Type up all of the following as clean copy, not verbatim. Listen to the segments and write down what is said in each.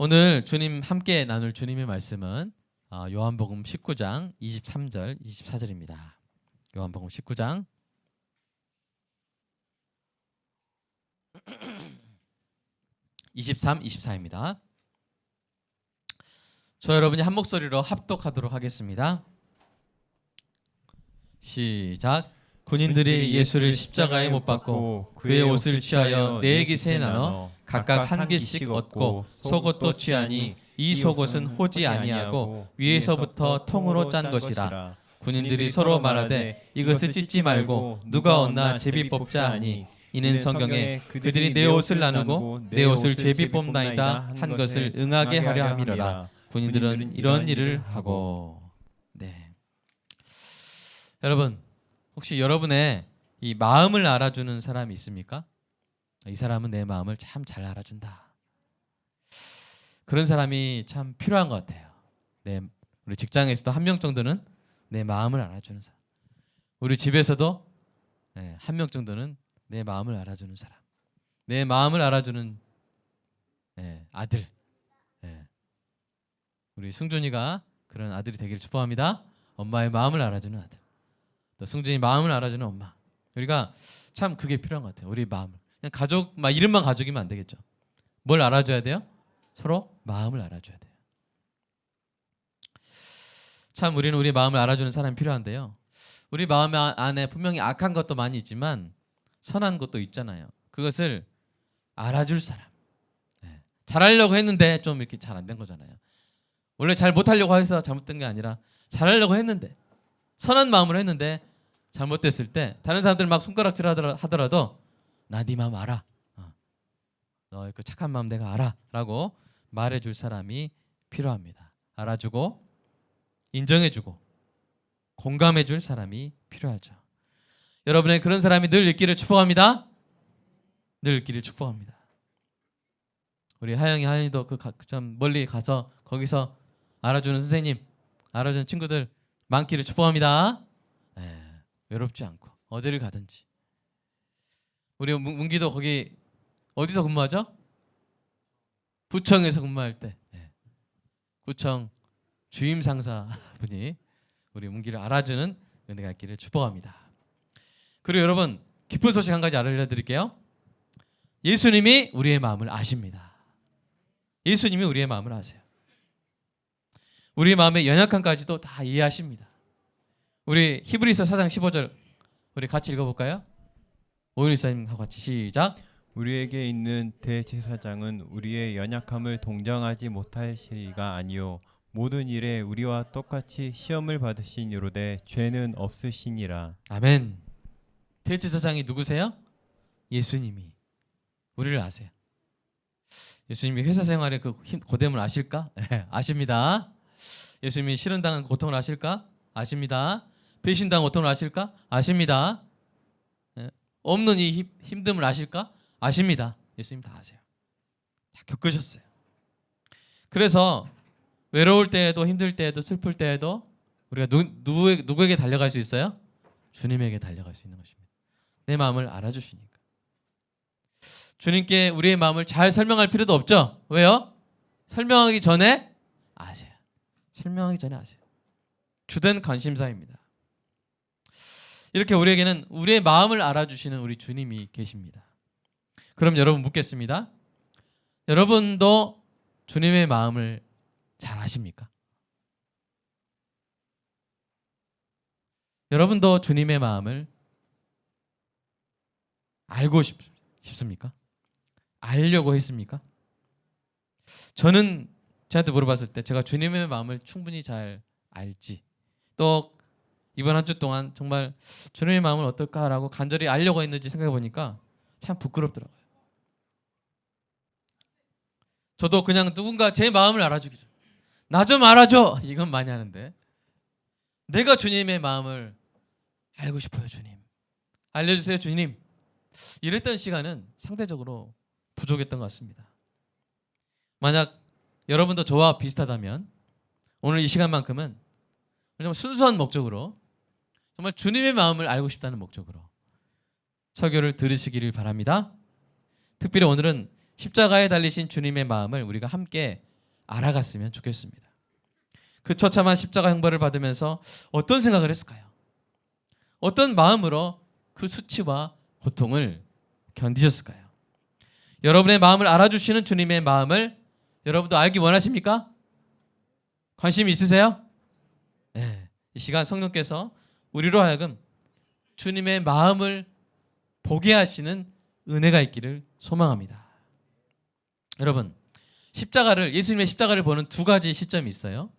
오늘 주님 함께 나눌 주님의 말씀은 요한복음 19장 23절 24절입니다. 요한복음 19장 23, 24입니다. 저 여러분이 한 목소리로 합독하도록 하겠습니다. 시작. 군인들이 예수를 십자가에 못 박고 그의 옷을 취하여 네 깃에 나눠 각각 한 깃씩 얻고 속옷도 취하니 이 속옷은 호지 아니하고 위에서부터 통으로 짠 것이라. 군인들이 서로 말하되 이것을 찢지 말고 누가 얻나 제비 뽑자 하니 이는 성경에 그들이 내 옷을 나누고 내 옷을 제비 뽑나이다 한 것을 응하게 하려 함이로라. 군인들은 이런 일을 하고. 네. 여러분, 혹시 여러분의 이 마음을 알아주는 사람이 있습니까? 이 사람은 내 마음을 참 잘 알아준다. 그런 사람이 참 필요한 것 같아요. 우리 직장에서도 한 명 정도는 내 마음을 알아주는 사람. 우리 집에서도 한 명 정도는 내 마음을 알아주는 사람. 내 마음을 알아주는 아들. 우리 승준이가 그런 아들이 되기를 축복합니다. 엄마의 마음을 알아주는 아들. 또 승준이 마음을 알아주는 엄마. 우리가 참 그게 필요한 것 같아요. 우리 마음을. 그냥 가족, 이름만 가족이면 안 되겠죠. 뭘 알아줘야 돼요? 서로 마음을 알아줘야 돼요. 참 우리는 우리 마음을 알아주는 사람이 필요한데요. 우리 마음 안에 분명히 악한 것도 많이 있지만 선한 것도 있잖아요. 그것을 알아줄 사람. 잘하려고 했는데 좀 이렇게 잘 안 된 거잖아요. 원래 잘 못하려고 해서 잘못된 게 아니라 잘하려고 했는데 선한 마음으로 했는데 잘못됐을 때 다른 사람들 막 손가락질 하더라도 나 네 마음 알아. 너의 그 착한 마음 내가 알아 라고 말해줄 사람이 필요합니다. 알아주고 인정해주고 공감해줄 사람이 필요하죠. 여러분의 그런 사람이 늘 있기를 축복합니다. 늘 있기를 축복합니다. 우리 하영이도 좀 멀리 가서 거기서 알아주는 선생님, 알아주는 친구들 많기를 축복합니다. 외롭지 않고 어디를 가든지. 우리 문기도 거기 어디서 근무하죠? 구청에서 근무할 때 구청 주임 상사 분이 우리 문기를 알아주는 은혜가 있기를 축복합니다. 그리고 여러분 기쁜 소식 한 가지 알려드릴게요. 예수님이 우리의 마음을 아십니다. 예수님이 우리의 마음을 아세요. 우리의 마음의 연약함까지도 다 이해하십니다. 우리 히브리서 4장 15절 우리 같이 읽어볼까요? 오윤 이사님하고 같이 시작. 우리에게 있는 대제사장은 우리의 연약함을 동정하지 못하시리가 아니요 모든 일에 우리와 똑같이 시험을 받으신 이로되 죄는 없으시니라. 아멘. 대제사장이 누구세요? 예수님이 우리를 아세요. 예수님이 회사 생활의 그 고됨을 아실까? 아십니다. 예수님이 실현당한 고통을 아실까? 아십니다. 배신당한 고통을 아실까? 아십니다. 없는 이 힘듦을 아실까? 아십니다. 예수님 다 아세요. 다 겪으셨어요. 그래서 외로울 때에도 힘들 때에도 슬플 때에도 우리가 누구에게 달려갈 수 있어요? 주님에게 달려갈 수 있는 것입니다. 내 마음을 알아주시니까. 주님께 우리의 마음을 잘 설명할 필요도 없죠. 왜요? 설명하기 전에 아세요. 설명하기 전에 아세요. 주된 관심사입니다. 이렇게 우리에게는 우리의 마음을 알아주시는 우리 주님이 계십니다. 그럼 여러분 묻겠습니다. 여러분도 주님의 마음을 잘 아십니까? 여러분도 주님의 마음을 알고 싶습니까? 알려고 했습니까? 저는 저한테 물어봤을 때 제가 주님의 마음을 충분히 잘 알지, 또 이번 한 주 동안 정말 주님의 마음은 어떨까라고 간절히 알려고 했는지 생각해 보니까 참 부끄럽더라고요. 저도 그냥 누군가 제 마음을 알아주기를, 나 좀 알아줘, 이건 많이 하는데 내가 주님의 마음을 알고 싶어요. 주님 알려주세요 주님, 이랬던 시간은 상대적으로 부족했던 것 같습니다. 만약 여러분도 저와 비슷하다면 오늘 이 시간만큼은 정말 순수한 목적으로 정말 주님의 마음을 알고 싶다는 목적으로 설교를 들으시기를 바랍니다. 특별히 오늘은 십자가에 달리신 주님의 마음을 우리가 함께 알아갔으면 좋겠습니다. 그 처참한 십자가 형벌을 받으면서 어떤 생각을 했을까요? 어떤 마음으로 그 수치와 고통을 견디셨을까요? 여러분의 마음을 알아주시는 주님의 마음을 여러분도 알기 원하십니까? 관심이 있으세요? 네. 이 시간 성령께서 우리로 하여금 주님의 마음을 보게 하시는 은혜가 있기를 소망합니다. 여러분, 예수님의 십자가를 보는 두 가지 시점이 있어요.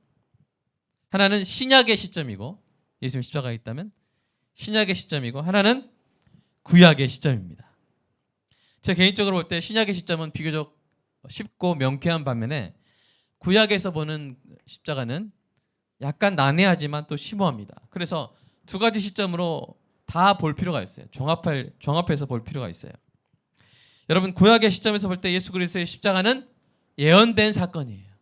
하나는 신약의 시점이고, 예수님의 십자가가 있다면 신약의 시점이고, 하나는 구약의 시점입니다. 제 개인적으로 볼 때 신약의 시점은 비교적 쉽고 명쾌한 반면에 구약에서 보는 십자가는 약간 난해하지만 또 심오합니다. 그래서 두 가지 시점으로 다 볼 필요가 있어요. 종합해서 볼 필요가 있어요. 여러분, 구약의 시점에서 볼 때 예수 그리스도의 십자가는 예언된 사건이에요.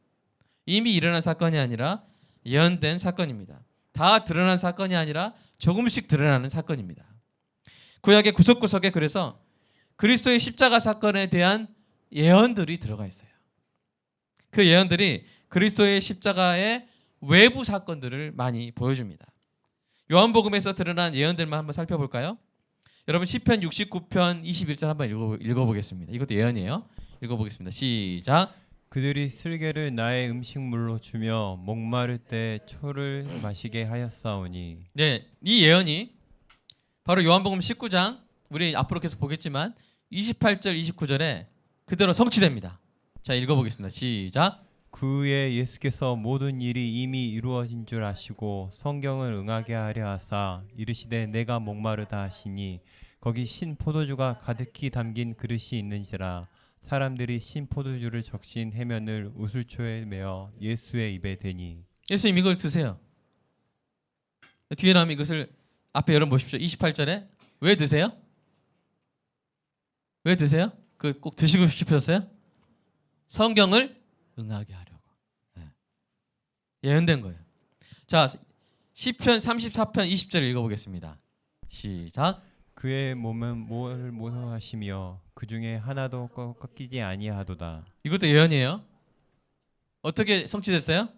이미 일어난 사건이 아니라 예언된 사건입니다. 다 드러난 사건이 아니라 조금씩 드러나는 사건입니다. 구약의 구석구석에 그래서 그리스도의 십자가 사건에 대한 예언들이 들어가 있어요. 그 예언들이 그리스도의 십자가의 외부 사건들을 많이 보여줍니다. 요한복음에서 드러난 예언들만 한번 살펴볼까요? 여러분 시편 69편 21절 한번 읽어보겠습니다. 이것도 예언이에요. 읽어보겠습니다. 시작. 그들이 슬개를 나의 음식물로 주며 목마를 때 초를 마시게 하였사오니. 네, 이 예언이 바로 요한복음 19장 우리 앞으로 계속 보겠지만 28절 29절에 그대로 성취됩니다. 자, 읽어보겠습니다. 시작. 그 후에 예수께서 모든 일이 이미 이루어진 줄 아시고 성경을 응하게 하려 하사 이르시되 내가 목마르다 하시니 거기 신 포도주가 가득히 담긴 그릇이 있는지라. 사람들이 신 포도주를 적신 해면을 우슬초에 메어 예수의 입에 대니. 예수님 이걸 드세요. 뒤에 나오면 이것을 앞에 여러분 보십시오. 28절에 왜 드세요? 왜 드세요? 그 꼭 드시고 싶으셨어요? 성경을 응하게 하려고. 네. 예언된 거예요. 자, 시편 34편 20절 읽어보겠습니다. 시작. 그의 몸은 뭘 모성하시며 그 중에 하나도 꺾이지 아니하도다. 이것도 예언이에요. 어떻게 성취됐어요?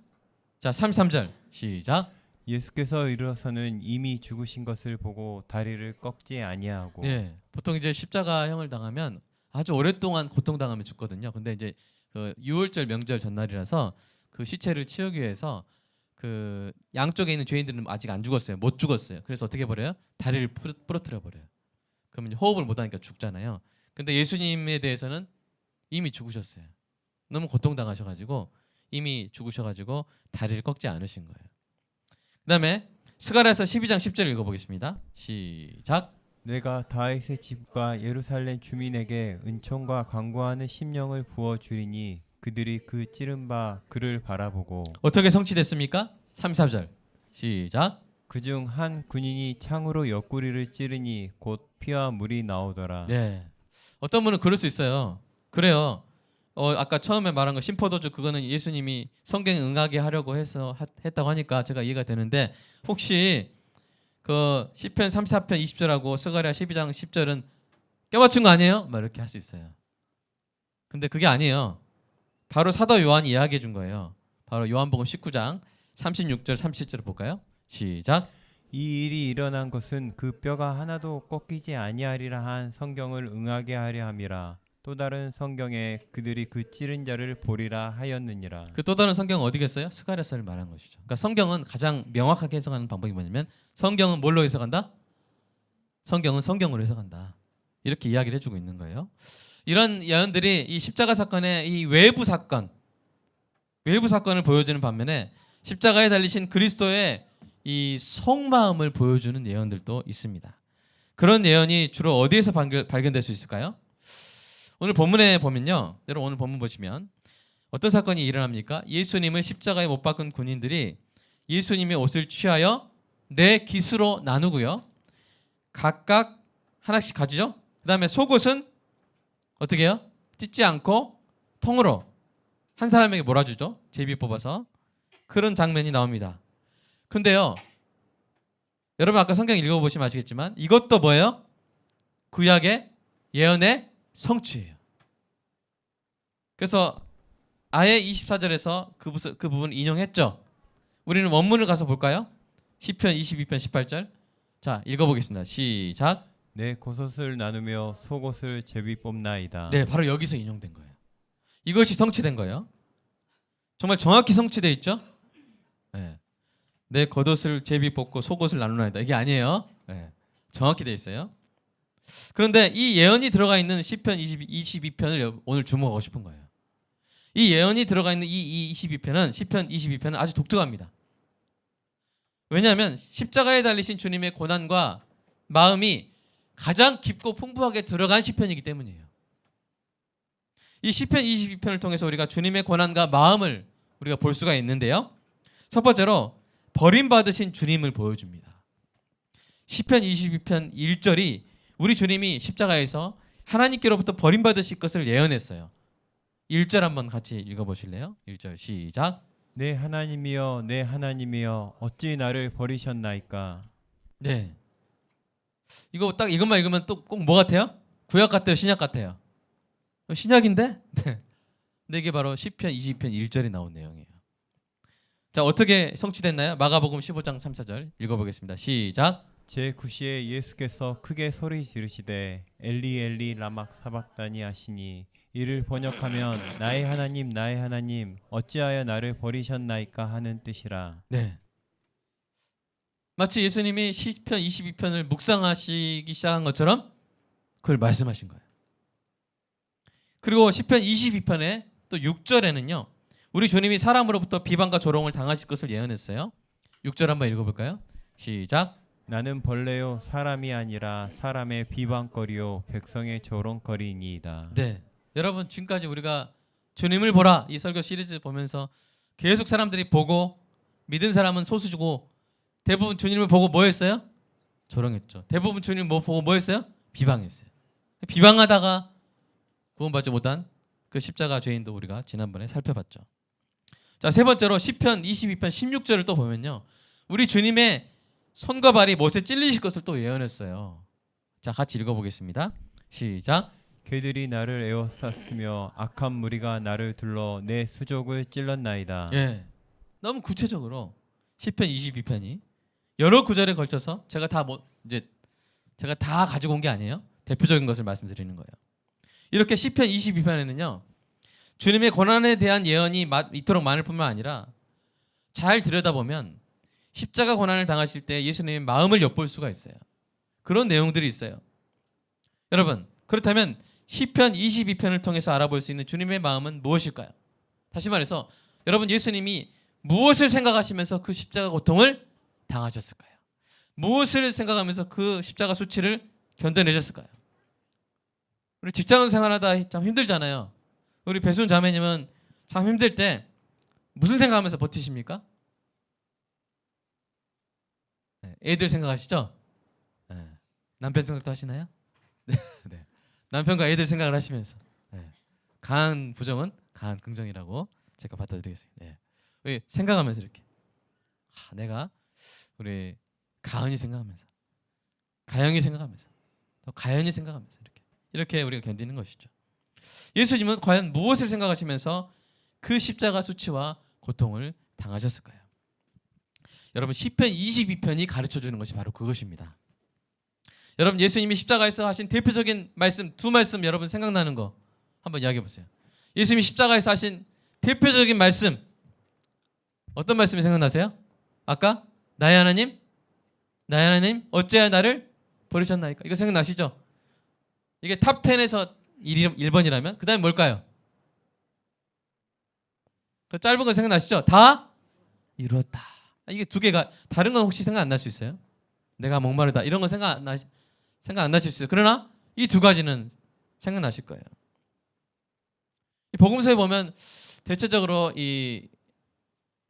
자, 33절 시작. 예수께서 일어서는 이미 죽으신 것을 보고 다리를 꺾지 아니하고. 예, 보통 이제 십자가형을 당하면 아주 오랫동안 고통당하면 죽거든요. 근데 이제 그 유월절 명절 전날이라서 그 시체를 치우기 위해서 그 양쪽에 있는 죄인들은 아직 안 죽었어요. 못 죽었어요. 그래서 어떻게 버려요? 다리를 부러뜨려 버려요. 그러면 호흡을 못 하니까 죽잖아요. 근데 예수님에 대해서는 이미 죽으셨어요. 너무 고통당하셔가지고 이미 죽으셔가지고 다리를 꺾지 않으신 거예요. 그다음에 스가랴서 12장 10절 읽어보겠습니다. 시작. 내가 다윗의 집과 예루살렘 주민에게 은총과 강구하는 심령을 부어 주리니 그들이 그 찌른 바 그를 바라보고. 어떻게 성취됐습니까? 34절 시작. 그중 한 군인이 창으로 옆구리를 찌르니 곧 피와 물이 나오더라. 네. 어떤 분은 그럴 수 있어요. 그래요. 아까 처음에 말한 거 신포도주 그거는 예수님이 성경에 응하게 하려고 해서 했다고 하니까 제가 이해가 되는데 혹시 그 시편 34편 20절하고 스가랴 12장 10절은 껴맞춘 거 아니에요? 막 이렇게 할 수 있어요. 근데 그게 아니에요. 바로 사도 요한이 이야기해 준 거예요. 바로 요한복음 19장 36절 37절을 볼까요? 시작. 이 일이 일어난 것은 그 뼈가 하나도 꺾이지 아니하리라 한 성경을 응하게 하려 함이라. 또 다른 성경에 그들이 그 찌른 자를 보리라 하였느니라. 그 또 다른 성경은 어디겠어요? 스가랴서를 말한 것이죠. 그러니까 성경은 가장 명확하게 해석하는 방법이 뭐냐면 성경은 뭘로 해석한다? 성경은 성경으로 해석한다. 이렇게 이야기를 해주고 있는 거예요. 이런 예언들이 이 십자가 사건의 이 외부 사건을 보여주는 반면에 십자가에 달리신 그리스도의 이 속마음을 보여주는 예언들도 있습니다. 그런 예언이 주로 어디에서 발견될 수 있을까요? 오늘 본문에 보면요. 여러분 오늘 본문 보시면 어떤 사건이 일어납니까? 예수님을 십자가에 못 박은 군인들이 예수님의 옷을 취하여 네 깃으로 나누고요. 각각 하나씩 가지죠. 그 다음에 속옷은 어떻게 해요? 찢지 않고 통으로 한 사람에게 몰아주죠. 제비 뽑아서. 그런 장면이 나옵니다. 근데요. 여러분 아까 성경 읽어보시면 아시겠지만 이것도 뭐예요? 구약의 예언의 성취예요. 그래서 아예 24절에서 그 부분을 인용했죠. 우리는 원문을 가서 볼까요? 시편 22편 18절. 자, 읽어보겠습니다. 시작. 내 겉옷을 나누며 속옷을 제비 뽑나이다. 네, 바로 여기서 인용된 거예요. 이것이 성취된 거예요. 정말 정확히 성취돼 있죠. 네. 내 겉옷을 제비 뽑고 속옷을 나누나이다. 이게 아니에요. 네. 정확히 돼 있어요. 그런데 이 예언이 들어가 있는 시편 22편을 오늘 주목하고 싶은 거예요. 이 예언이 들어가 있는 이 22편은 시편 22편은 아주 독특합니다. 왜냐하면 십자가에 달리신 주님의 고난과 마음이 가장 깊고 풍부하게 들어간 시편이기 때문이에요. 이 시편 22편을 통해서 우리가 주님의 고난과 마음을 우리가 볼 수가 있는데요. 첫 번째로 버림받으신 주님을 보여줍니다. 시편 22편 1절이 우리 주님이 십자가에서 하나님께로부터 버림받으실 것을 예언했어요. 1절 한번 같이 읽어보실래요? 1절 시작. 내 하나님이여 내 하나님이여 어찌 나를 버리셨나이까. 네. 이거 딱 이것만 읽으면 또 꼭 뭐 같아요? 구약 같아요? 신약 같아요? 신약인데? 네. 근데 이게 바로 시편 20편 1절에 나온 내용이에요. 자, 어떻게 성취됐나요? 마가복음 15장 3, 4절 읽어보겠습니다. 시작. 제9시에 예수께서 크게 소리 지르시되 엘리 엘리 라막 사박다니 하시니 이를 번역하면 나의 하나님 어찌하여 나를 버리셨나이까 하는 뜻이라. 네. 마치 예수님이 시편 22편을 묵상하시기 시작한 것처럼 그걸 말씀하신 거예요. 그리고 시편 22편의 또 6절에는요. 우리 주님이 사람으로부터 비방과 조롱을 당하실 것을 예언했어요. 6절 한번 읽어볼까요? 시작. 나는 벌레요 사람이 아니라 사람의 비방거리요 백성의 조롱거리니이다. 네. 여러분 지금까지 우리가 주님을 보라 이 설교 시리즈 보면서 계속 사람들이 보고 믿은 사람은 소수주고 대부분 주님을 보고 뭐 했어요? 조롱했죠. 대부분 주님을 보고 뭐 했어요? 비방했어요. 비방하다가 구원받지 못한 그 십자가 죄인도 우리가 지난번에 살펴봤죠. 자, 세 번째로 시편 22편 16절을 또 보면요. 우리 주님의 손과 발이 못에 찔리실 것을 또 예언했어요. 자, 같이 읽어보겠습니다. 시작. 그들이 나를 에워쌌으며 악한 무리가 나를 둘러 내 수족을 찔렀나이다. 예, 너무 구체적으로 시편 22편이 여러 구절에 걸쳐서 제가 다 가지고 온 게 아니에요. 대표적인 것을 말씀드리는 거예요. 이렇게 시편 22편에는요. 주님의 고난에 대한 예언이 이토록 많을 뿐만 아니라 잘 들여다보면 십자가 고난을 당하실 때 예수님의 마음을 엿볼 수가 있어요. 그런 내용들이 있어요. 여러분, 그렇다면 시편 22편을 통해서 알아볼 수 있는 주님의 마음은 무엇일까요? 다시 말해서 여러분 예수님이 무엇을 생각하시면서 그 십자가 고통을 당하셨을까요? 무엇을 생각하면서 그 십자가 수치를 견뎌내셨을까요? 우리 직장 생활하다 참 힘들잖아요. 우리 배순 자매님은 참 힘들 때 무슨 생각하면서 버티십니까? 네, 애들 생각하시죠? 네. 남편 생각도 하시나요? 네. 네. 남편과 애들 생각을 하시면서 네. 강한 부정은 강한 긍정이라고 제가 받아들이겠습니다. 네. 왜 생각하면서 이렇게 내가 우리 가은이 생각하면서 가영이 생각하면서 또 가연이 생각하면서 이렇게 우리가 견디는 것이죠. 예수님은 과연 무엇을 생각하시면서 그 십자가 수치와 고통을 당하셨을까요? 여러분 시편 22편이 가르쳐주는 것이 바로 그것입니다. 여러분 예수님이 십자가에서 하신 대표적인 말씀 두 말씀 여러분 생각나는 거 한번 이야기해 보세요. 예수님이 십자가에서 하신 대표적인 말씀 어떤 말씀이 생각나세요? 아까 나의 하나님 어찌하여 나를 버리셨나이까 이거 생각나시죠? 이게 탑 10에서 1번이라면 그 다음에 뭘까요? 그 짧은 거 생각나시죠? 다 이루었다. 이게 두 개가 다른 건 혹시 생각 안 날 수 있어요? 내가 목마르다 이런 거 생각 안 나실 수 있어요. 그러나 이 두 가지는 생각나실 거예요. 이 복음서에 보면 대체적으로 이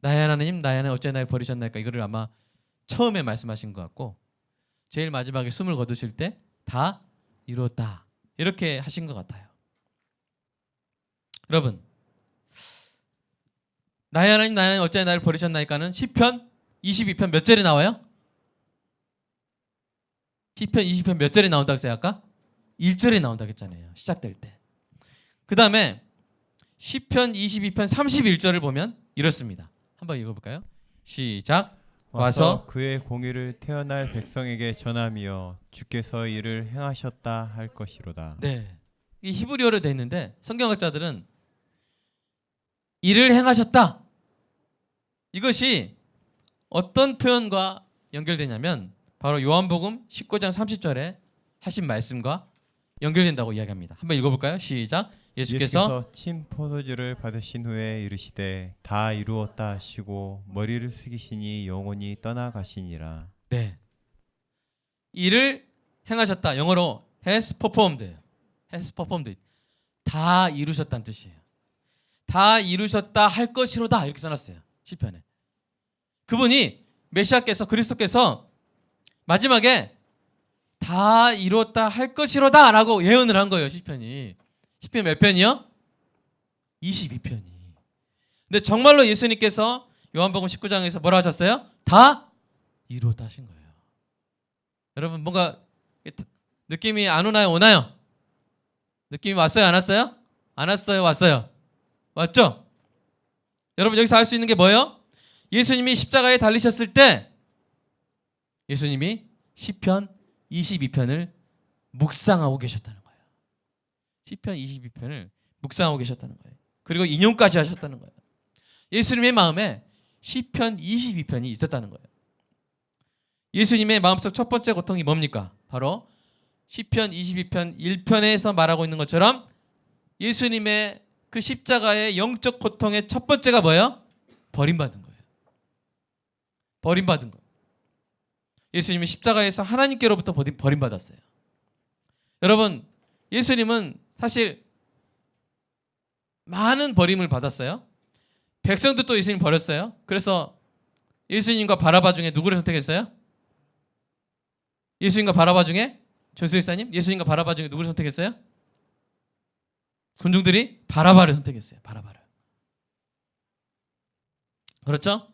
나의 하나님 어찌 나를 버리셨나이까 이거를 아마 처음에 말씀하신 것 같고 제일 마지막에 숨을 거두실 때 다 이루었다 이렇게 하신 것 같아요. 여러분 나의 하나님 어찌 나를 버리셨나이까는 시편 22편 몇 절에 나와요? 시편 20편 몇 절에 나온다고 했어요 아까? 1절에 나온다고 했잖아요. 시작될 때. 그 다음에 시편 22편 31절을 보면 이렇습니다. 한번 읽어볼까요? 시작. 와서 그의 공의를 태어날 백성에게 전하며 주께서 이를 행하셨다 할 것이로다. 네, 이 히브리어로 되어 있는데 성경학자들은 이를 행하셨다, 이것이 어떤 표현과 연결되냐면 바로 요한복음 19장 30절에 하신 말씀과 연결된다고 이야기합니다. 한번 읽어볼까요? 시작. 예수께서 친 포도주를 받으신 후에 이르시되 다 이루었다 하시고 머리를 숙이시니 영혼이 떠나가시니라. 네, 이를 행하셨다. 영어로 has performed. has performed. 다 이루셨다는 뜻이에요. 다 이루셨다 할 것이로다 이렇게 써놨어요. 시편에. 그분이 메시아께서 그리스도께서 마지막에 다 이루었다 할 것이로다라고 예언을 한 거예요. 시편이. 시편 몇 편이요? 22편이. 근데 정말로 예수님께서 요한복음 19장에서 뭐라 하셨어요? 다 이루었다 하신 거예요. 여러분 뭔가 느낌이 안 오나요? 오나요? 느낌이 왔어요? 안 왔어요? 안 왔어요? 왔어요? 왔죠? 여러분 여기서 알 수 있는 게 뭐예요? 예수님이 십자가에 달리셨을 때 예수님이 시편 22편을 묵상하고 계셨다는 거예요. 시편 22편을 묵상하고 계셨다는 거예요. 그리고 인용까지 하셨다는 거예요. 예수님의 마음에 시편 22편이 있었다는 거예요. 예수님의 마음속 첫 번째 고통이 뭡니까? 바로 시편 22편 1편에서 말하고 있는 것처럼 예수님의 그 십자가의 영적 고통의 첫 번째가 뭐예요? 버림받은 거예요. 버림받은 거예요. 예수님이 십자가에서 하나님께로부터 버림받았어요. 여러분, 예수님은 사실 많은 버림을 받았어요. 백성들도 예수님 버렸어요. 그래서 예수님과 바라바 중에 누구를 선택했어요? 예수님과 바라바 중에 전수일사님, 예수님과 바라바 중에 누구를 선택했어요? 군중들이 바라바를 선택했어요. 바라바를. 그렇죠?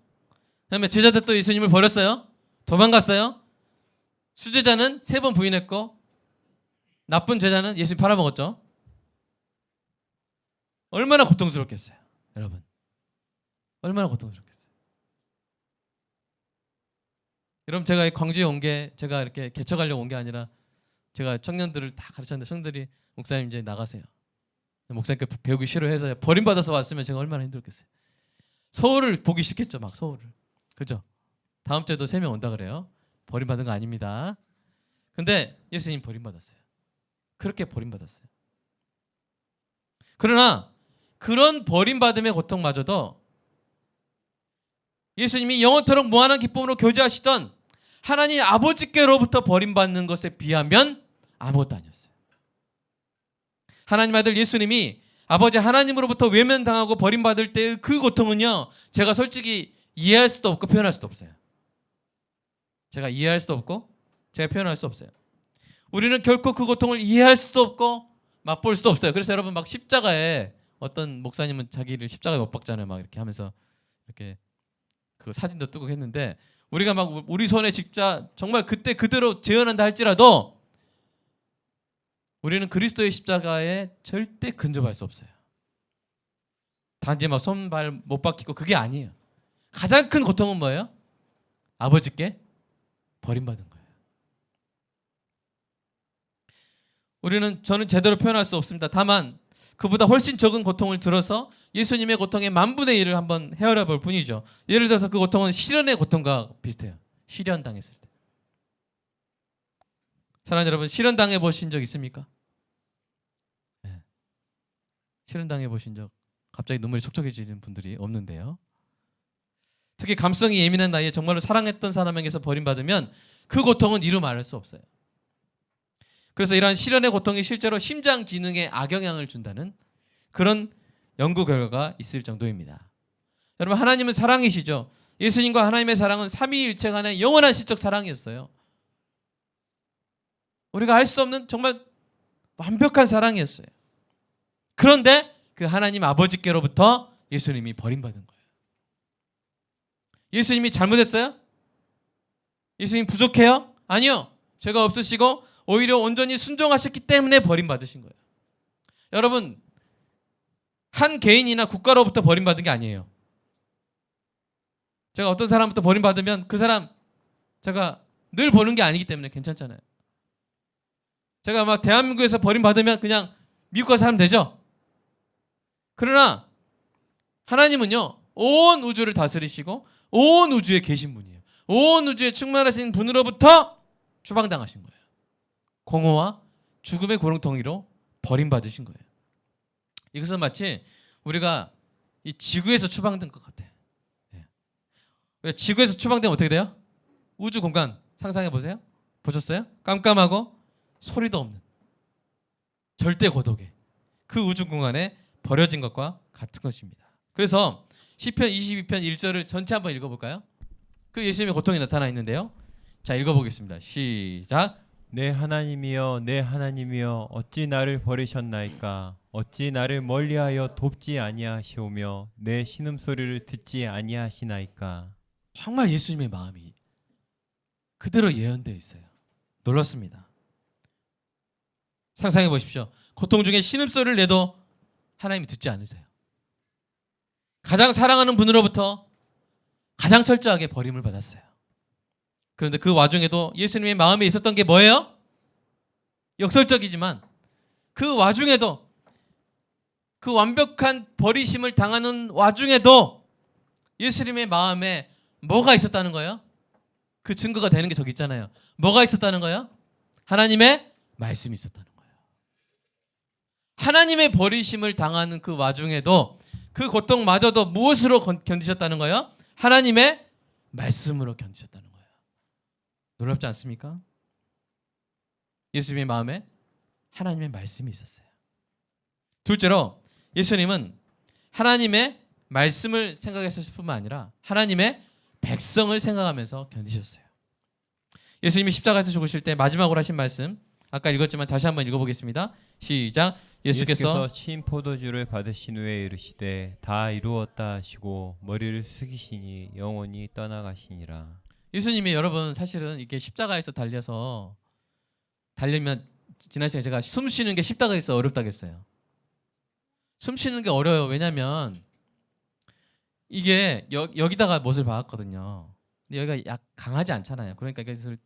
그다음에 제자들 또 예수님을 버렸어요. 도망갔어요. 수제자는 3번 부인했고 나쁜 제자는 예수님 팔아먹었죠. 얼마나 고통스럽겠어요, 여러분. 얼마나 고통스럽겠어요. 여러분 제가 광주에 온 게 제가 이렇게 개척하려고 온 게 아니라 제가 청년들을 다 가르쳤는데 청년들이 목사님 이제 나가세요. 목사님께 배우기 싫어해서 버림받아서 왔으면 제가 얼마나 힘들겠어요. 서울을 보기 싫겠죠, 막 서울을. 그죠? 다음 주에도 3명 온다 그래요. 버림받은 거 아닙니다. 근데 예수님 버림받았어요. 그렇게 버림받았어요. 그러나 그런 버림받음의 고통마저도 예수님이 영원토록 무한한 기쁨으로 교제하시던 하나님 아버지께로부터 버림받는 것에 비하면 아무것도 아니었어요. 하나님 아들 예수님이 아버지 하나님으로부터 외면당하고 버림받을 때의 그 고통은요, 제가 솔직히 이해할 수도 없고 표현할 수도 없어요. 제가 이해할 수도 없고 제가 표현할 수 없어요. 우리는 결코 그 고통을 이해할 수도 없고 맛볼 수도 없어요. 그래서 여러분 막 십자가에 어떤 목사님은 자기를 십자가에 못 박잖아요. 막 이렇게 하면서 이렇게 그 사진도 뜨고 했는데 우리가 막 우리 손에 직자 정말 그때 그대로 재현한다 할지라도 우리는 그리스도의 십자가에 절대 근접할 수 없어요. 단지 막 손발 못 박히고 그게 아니에요. 가장 큰 고통은 뭐예요? 아버지께 버림받은 거예요. 저는 제대로 표현할 수 없습니다. 다만 그보다 훨씬 적은 고통을 들어서 예수님의 고통의 10,000분의 1을 한번 헤아려 볼 뿐이죠. 예를 들어서 그 고통은 시련의 고통과 비슷해요. 시련 당했을 때. 사랑하는 여러분, 시련 당해 보신 적 있습니까? 네. 시련 당해 보신 적 갑자기 눈물이 촉촉해지는 분들이 없는데요. 특히 감성이 예민한 나이에 정말로 사랑했던 사람에게서 버림받으면 그 고통은 이루 말할 수 없어요. 그래서 이러한 시련의 고통이 실제로 심장 기능에 악영향을 준다는 그런 연구 결과가 있을 정도입니다. 여러분, 하나님은 사랑이시죠. 예수님과 하나님의 사랑은 삼위일체 간의 영원한 시적 사랑이었어요. 우리가 알 수 없는 정말 완벽한 사랑이었어요. 그런데 그 하나님 아버지께로부터 예수님이 버림받은 거예요. 예수님이 잘못했어요? 예수님 부족해요? 아니요. 죄가 없으시고 오히려 온전히 순종하셨기 때문에 버림받으신 거예요. 여러분, 한 개인이나 국가로부터 버림받은 게 아니에요. 제가 어떤 사람부터 버림받으면 그 사람 제가 늘 보는 게 아니기 때문에 괜찮잖아요. 제가 막 대한민국에서 버림받으면 그냥 미국 가서 살면 되죠. 그러나 하나님은요, 온 우주를 다스리시고 온 우주에 계신 분이에요. 온 우주에 충만하신 분으로부터 추방당하신 거예요. 공허와 죽음의 고통이로 버림받으신 거예요. 이것은 마치 우리가 이 지구에서 추방된 것 같아요. 예. 지구에서 추방되면 어떻게 돼요? 우주 공간 상상해 보세요. 보셨어요? 깜깜하고 소리도 없는 절대 고독의 그 우주 공간에 버려진 것과 같은 것입니다. 그래서 시편 22편 1절을 전체 한번 읽어볼까요? 그 예수님의 고통이 나타나 있는데요. 자, 읽어보겠습니다. 시작. 내 하나님이여 내 하나님이여 어찌 나를 버리셨나이까 어찌 나를 멀리하여 돕지 아니하시오며 내 신음소리를 듣지 아니하시나이까. 정말 예수님의 마음이 그대로 예언되어 있어요. 놀랍습니다. 상상해 보십시오. 고통 중에 신음소리를 내도 하나님이 듣지 않으세요. 가장 사랑하는 분으로부터 가장 철저하게 버림을 받았어요. 그런데 그 와중에도 예수님의 마음에 있었던 게 뭐예요? 역설적이지만 그 와중에도 그 완벽한 버리심을 당하는 와중에도 예수님의 마음에 뭐가 있었다는 거예요? 그 증거가 되는 게 저기 있잖아요. 뭐가 있었다는 거예요? 하나님의 말씀이 있었다는 거예요. 하나님의 버리심을 당하는 그 와중에도 그 고통마저도 무엇으로 견디셨다는 거예요? 하나님의 말씀으로 견디셨다는 거예요. 놀랍지 않습니까? 예수님의 마음에 하나님의 말씀이 있었어요. 둘째로 예수님은 하나님의 말씀을 생각했을 뿐만 아니라 하나님의 백성을 생각하면서 견디셨어요. 예수님이 십자가에서 죽으실 때 마지막으로 하신 말씀 아까 읽었지만 다시 한번 읽어보겠습니다. 시작. 예수께서 신 포도주를 받으신 후에 이르시되 다 이루었다 하시고 머리를 숙이시니 영원히 떠나가시니라. 예수님이 여러분 사실은 이게 십자가에서 달리면 지난 시간에 제가 숨 쉬는 게 십자가에서 어렵다고 했어요. 숨 쉬는 게 어려워요. 왜냐하면 이게 여기다가 못을 박았거든요. 근데 여기가 강하지 않잖아요. 그러니까 이것을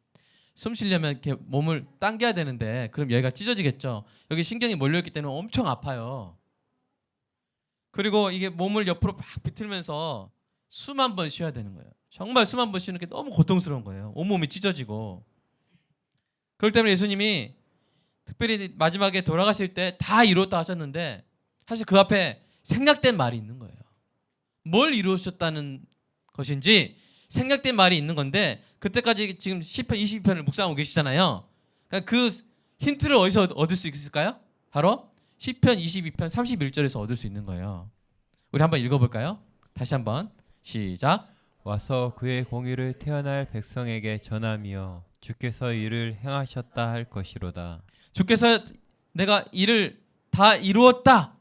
숨 쉬려면 이렇게 몸을 당겨야 되는데 그럼 여기가 찢어지겠죠. 여기 신경이 몰려있기 때문에 엄청 아파요. 그리고 이게 몸을 옆으로 막 비틀면서 숨 한 번 쉬어야 되는 거예요. 정말 숨 한 번 쉬는 게 너무 고통스러운 거예요. 온몸이 찢어지고. 그렇기 때문에 예수님이 특별히 마지막에 돌아가실 때 다 이루었다 하셨는데 사실 그 앞에 생략된 말이 있는 거예요. 뭘 이루셨다는 것인지 생략된 말이 있는 건데 그때까지 지금 시편 22편을 묵상하고 계시잖아요. 그러니까 그 힌트를 어디서 얻을 수 있을까요? 바로 시편 22편 31절에서 얻을 수 있는 거예요. 우리 한번 읽어볼까요? 다시 한번 시작. 와서 그의 공의를 태어날 백성에게 전하며 주께서 이를 행하셨다 할 것이로다. 주께서 내가 일을 다 이루었다.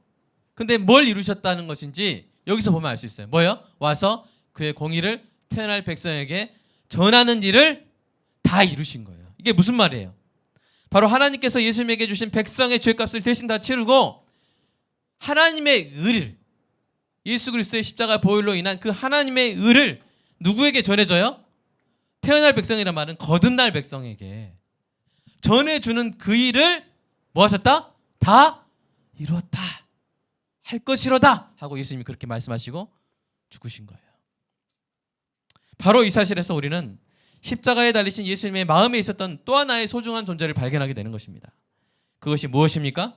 근데 뭘 이루셨다는 것인지 여기서 보면 알 수 있어요. 뭐예요? 와서 그의 공의를 태어날 백성에게 전하는 일을 다 이루신 거예요. 이게 무슨 말이에요? 바로 하나님께서 예수님에게 주신 백성의 죄값을 대신 다 치르고 하나님의 의를 예수 그리스도의 십자가 보혈로 인한 그 하나님의 의를 누구에게 전해져요? 태어날 백성이란 말은 거듭날 백성에게 전해주는 그 일을 뭐 하셨다? 다 이루었다 할 것이로다 하고 예수님이 그렇게 말씀하시고 죽으신 거예요. 바로 이 사실에서 우리는 십자가에 달리신 예수님의 마음에 있었던 또 하나의 소중한 존재를 발견하게 되는 것입니다. 그것이 무엇입니까?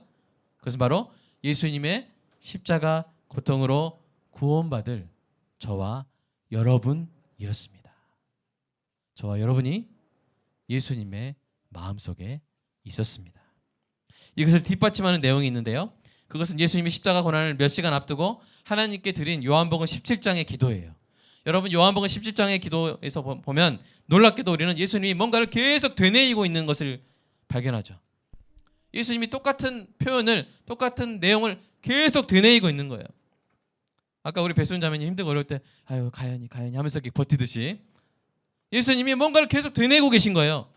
그것은 바로 예수님의 십자가 고통으로 구원받을 저와 여러분이었습니다. 저와 여러분이 예수님의 마음속에 있었습니다. 이것을 뒷받침하는 내용이 있는데요. 그것은 예수님이 십자가 고난을 몇 시간 앞두고 하나님께 드린 요한복음 17장의 기도예요. 여러분 요한복음 17장의 기도에서 보면 놀랍게도 우리는 예수님이 뭔가를 계속 되뇌이고 있는 것을 발견하죠. 예수님이 똑같은 표현을 똑같은 내용을 계속 되뇌이고 있는 거예요. 아까 우리 배수연 자매님 힘들고 어려울 때 아유 가연이 하면서 이렇게 버티듯이 예수님이 뭔가를 계속 되뇌고 계신 거예요.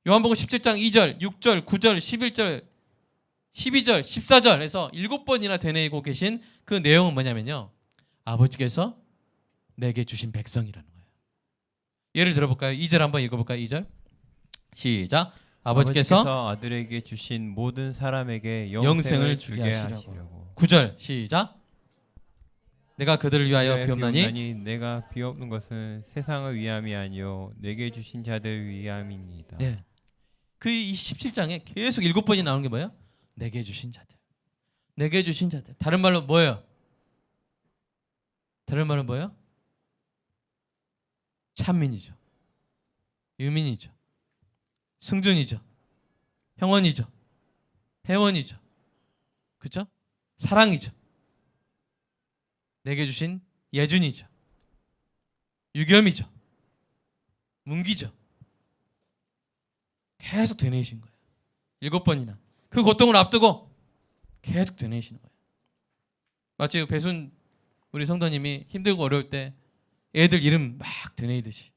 요한복음 17장 2절, 6절, 9절, 11절 12절, 14절에서 7번이나 되뇌이고 계신 그 내용은 뭐냐면요. 아버지께서 내게 주신 백성이라는 거예요. 예를 들어볼까요? 2절 한번 읽어볼까요? 2절 시작. 아버지께서 아들에게 주신 모든 사람에게 영생을 영생을 주게 주게 하시려고. 9절 시작. 내가 그들을 위하여 비옵나니 내가 비옵는 것은 세상을 위함이 아니요 내게 주신 자들 위함입니다. 네. 그 17장에 계속 7번이 나오는 게 뭐예요? 내게 주신 자들. 내게 주신 자들. 다른 말로 뭐예요? 다른 말은 뭐예요? 찬민이죠. 유민이죠. 승준이죠. 형원이죠. 혜원이죠. 그렇죠? 사랑이죠. 내게 주신 예준이죠. 유겸이죠. 문기죠. 계속 되뇌이신 거예요. 7번이나. 그 고통을 앞두고 계속 되뇌이시는 거예요. 마치 배순 우리 성도님이 힘들고 어려울 때 애들 이름 막 되뇌이듯이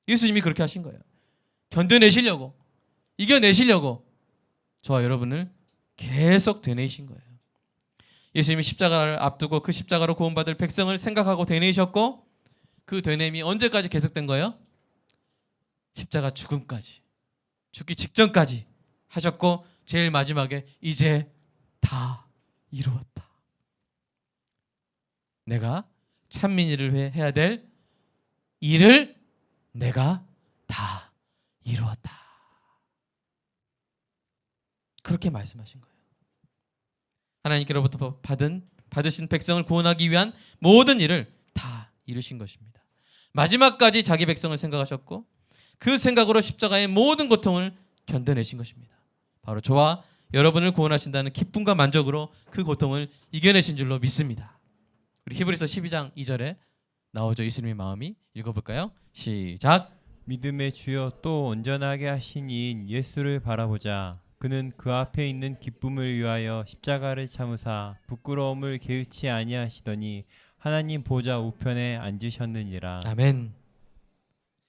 예수님이 그렇게 하신 거예요. 견뎌내시려고, 이겨내시려고 저와 여러분을 계속 되뇌이신 거예요. 예수님이 십자가를 앞두고 그 십자가로 구원받을 백성을 생각하고 되뇌이셨고, 그 되뇌임이 언제까지 계속된 거예요? 십자가 죽음까지, 죽기 직전까지 하셨고, 제일 마지막에 이제 다 이루었다. 내가 찬민이를 해야 될 일을 내가 다 이루었다. 그렇게 말씀하신 거예요. 하나님께로부터 받으신 백성을 구원하기 위한 모든 일을 다 이루신 것입니다. 마지막까지 자기 백성을 생각하셨고 그 생각으로 십자가의 모든 고통을 견뎌내신 것입니다. 바로 저와 여러분을 구원하신다는 기쁨과 만족으로 그 고통을 이겨내신 줄로 믿습니다. 우리 히브리서 12장 2절에 나오죠. 예수님의 마음이. 읽어볼까요? 시작. 믿음의 주여 또 온전하게 하신 이인 예수를 바라보자. 그는 그 앞에 있는 기쁨을 위하여 십자가를 참으사 부끄러움을 개의치 아니하시더니 하나님 보좌 우편에 앉으셨느니라. 아멘.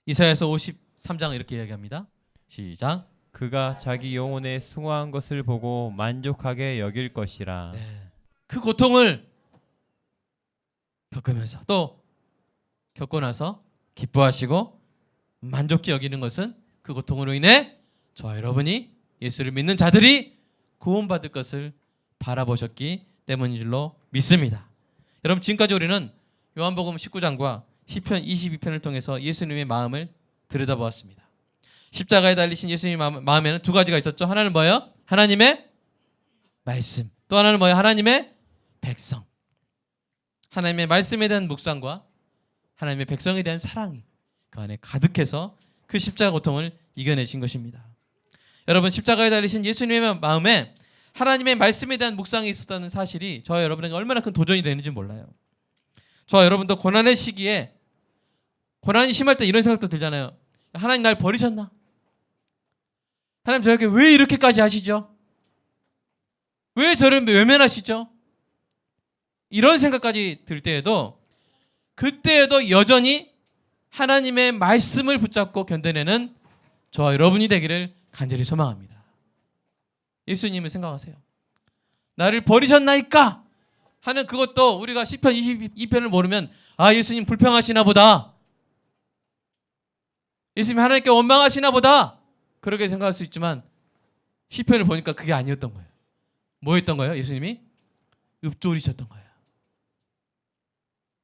이사야서 53장 이렇게 이야기합니다. 시작. 그가 자기 영혼에 숭고한 것을 보고 만족하게 여길 것이라. 네. 그 고통을 겪으면서 또 겪고 나서 기뻐하시고 만족히 여기는 것은 그 고통으로 인해 저와 여러분이 예수를 믿는 자들이 구원받을 것을 바라보셨기 때문인 줄로 믿습니다. 여러분, 지금까지 우리는 요한복음 19장과 시편 22편을 통해서 예수님의 마음을 들여다보았습니다. 십자가에 달리신 예수님의 마음에는 두 가지가 있었죠. 하나는 뭐예요? 하나님의 말씀. 또 하나는 뭐예요? 하나님의 백성. 하나님의 말씀에 대한 묵상과 하나님의 백성에 대한 사랑이 그 안에 가득해서 그 십자가 고통을 이겨내신 것입니다. 여러분, 십자가에 달리신 예수님의 마음에 하나님의 말씀에 대한 묵상이 있었다는 사실이 저와 여러분에게 얼마나 큰 도전이 되는지 몰라요. 저와 여러분도 고난의 시기에, 고난이 심할 때 이런 생각도 들잖아요. 하나님 날 버리셨나? 하나님 저에게 왜 이렇게까지 하시죠? 왜 저를 외면하시죠? 이런 생각까지 들 때에도, 그때에도 여전히 하나님의 말씀을 붙잡고 견뎌내는 저와 여러분이 되기를 간절히 소망합니다. 예수님을 생각하세요. 나를 버리셨나이까 하는 그것도 우리가 시편 22편을 모르면 아, 예수님 불평하시나 보다, 예수님 하나님께 원망하시나 보다, 그렇게 생각할 수 있지만 시편을 보니까 그게 아니었던 거예요. 뭐였던 거예요? 예수님이 읊조리셨던 거예요.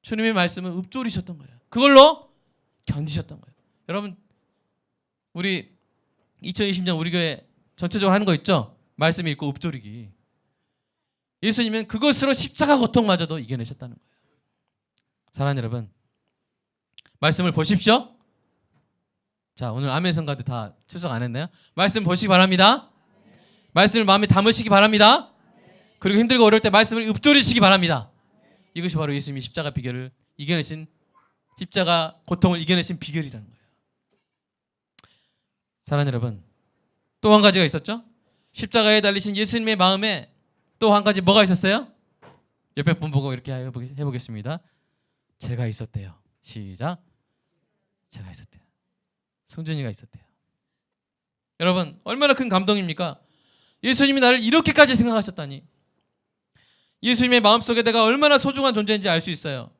주님의 말씀을 읊조리셨던 거예요. 그걸로 견디셨던 거예요. 여러분, 우리 2020년 우리 교회 전체적으로 하는 거 있죠? 말씀 읽고 읊조리기. 예수님은 그것으로 십자가 고통마저도 이겨내셨다는 거예요. 사랑하는 여러분, 말씀을 보십시오. 자, 오늘 아멘 성가대 다 출석 안 했나요? 말씀 보시기 바랍니다. 말씀을 마음에 담으시기 바랍니다. 그리고 힘들고 어려울 때 말씀을 읊조리시기 바랍니다. 이것이 바로 예수님이 십자가 비결을 이겨내신, 십자가 고통을 이겨내신 비결이라는 거예요. 사랑하는 여러분, 또 한 가지가 있었죠? 십자가에 달리신 예수님의 마음에 또 한 가지 뭐가 있었어요? 옆에 분 보고 이렇게 해보겠습니다. 제가 있었대요. 시작. 제가 있었대요. 성준이가 있었대요. 여러분, 얼마나 큰 감동입니까? 예수님이 나를 이렇게까지 생각하셨다니. 예수님의 마음속에 내가 얼마나 소중한 존재인지 알 수 있어요.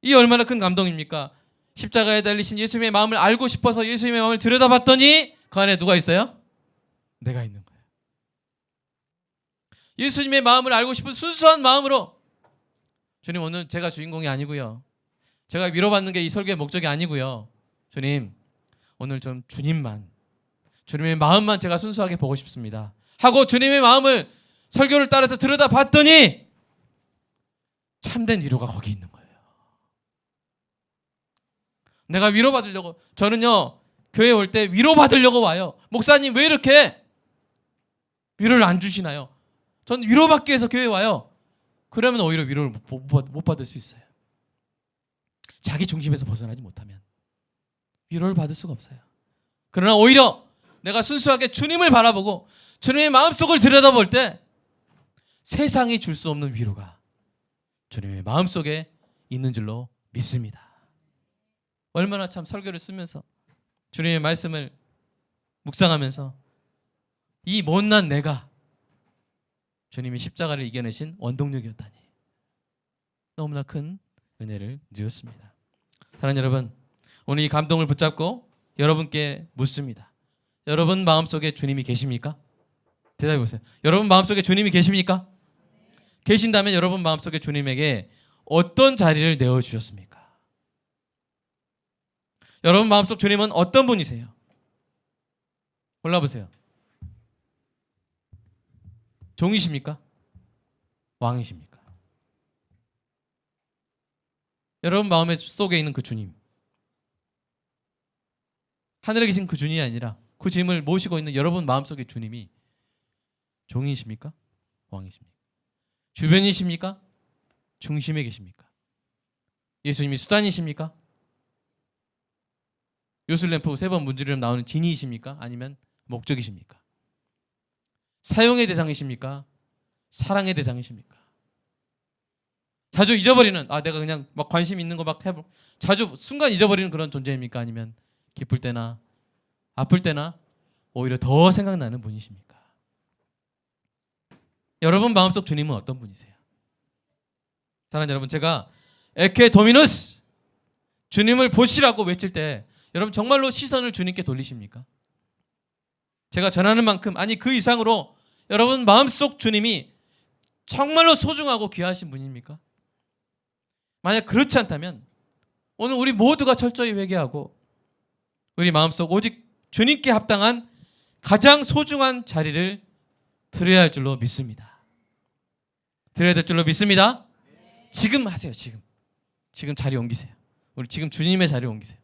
이 얼마나 큰 감동입니까? 십자가에 달리신 예수님의 마음을 알고 싶어서 예수님의 마음을 들여다봤더니 그 안에 누가 있어요? 내가 있는 거예요. 예수님의 마음을 알고 싶은 순수한 마음으로, 주님 오늘 제가 주인공이 아니고요, 제가 위로받는 게 이 설교의 목적이 아니고요, 주님 오늘 좀 주님의 마음만 제가 순수하게 보고 싶습니다 하고 주님의 마음을 설교를 따라서 들여다봤더니 참된 위로가 거기 있는 거예요. 내가 위로받으려고, 저는요 교회 올 때 위로받으려고 와요. 목사님 왜 이렇게 위로를 안 주시나요? 저는 위로받기 위해서 교회 와요. 그러면 오히려 위로를 못 받을 수 있어요. 자기 중심에서 벗어나지 못하면 위로를 받을 수가 없어요. 그러나 오히려 내가 순수하게 주님을 바라보고 주님의 마음속을 들여다볼 때 세상이 줄 수 없는 위로가 주님의 마음속에 있는 줄로 믿습니다. 얼마나 참 설교를 쓰면서 주님의 말씀을 묵상하면서 이 못난 내가 주님이 십자가를 이겨내신 원동력이었다니 너무나 큰 은혜를 누렸습니다. 사랑하는 여러분, 오늘 이 감동을 붙잡고 여러분께 묻습니다. 여러분 마음속에 주님이 계십니까? 대답해 보세요. 여러분 마음속에 주님이 계십니까? 계신다면 여러분 마음속에 주님에게 어떤 자리를 내어주셨습니까? 여러분 마음속 주님은 어떤 분이세요? 골라보세요. 종이십니까? 왕이십니까? 여러분 마음 속에 있는 그 주님, 하늘에 계신 그 주님이 아니라 그 주님을 모시고 있는 여러분 마음속의 주님이 종이십니까? 왕이십니까? 주변이십니까? 중심에 계십니까? 예수님이 수단이십니까? 요술램프 3번 문지르면 나오는 진이이십니까? 아니면 목적이십니까? 사용의 대상이십니까? 사랑의 대상이십니까? 자주 잊어버리는, 내가 그냥 막 관심 있는 거 막 해보, 자주 순간 잊어버리는 그런 존재입니까? 아니면 기쁠 때나 아플 때나 오히려 더 생각나는 분이십니까? 여러분 마음속 주님은 어떤 분이세요? 사랑하는 여러분, 제가 에케 도미누스, 주님을 보시라고 외칠 때 여러분 정말로 시선을 주님께 돌리십니까? 제가 전하는 만큼, 아니 그 이상으로 여러분 마음속 주님이 정말로 소중하고 귀하신 분입니까? 만약 그렇지 않다면 오늘 우리 모두가 철저히 회개하고 우리 마음속 오직 주님께 합당한 가장 소중한 자리를 드려야 할 줄로 믿습니다. 드려야 될 줄로 믿습니다. 지금 하세요. 지금 자리 옮기세요. 우리 지금 주님의 자리 옮기세요.